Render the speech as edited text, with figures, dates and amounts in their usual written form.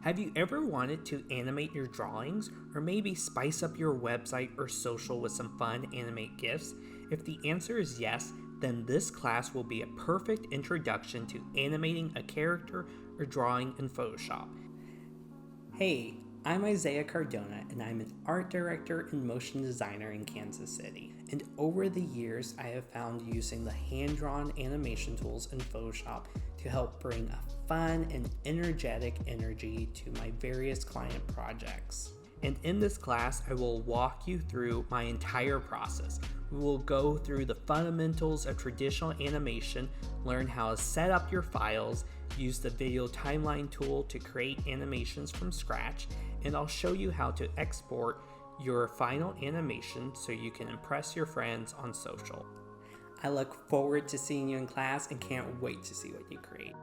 Have you ever wanted to animate your drawings or maybe spice up your website or social with some fun animate GIFs? If the answer is yes, then this class will be a perfect introduction to animating a character or drawing in Photoshop. Hey, I'm Isaiah Cardona and I'm an art director and motion designer in Kansas City. And over the years, I have found using the hand-drawn animation tools in Photoshop to help bring a fun and energetic energy to my various client projects. And in this class, I will walk you through my entire process. We will go through the fundamentals of traditional animation, learn how to set up your files, use the video timeline tool to create animations from scratch, and I'll show you how to export your final animation so you can impress your friends on social. I look forward to seeing you in class and can't wait to see what you create.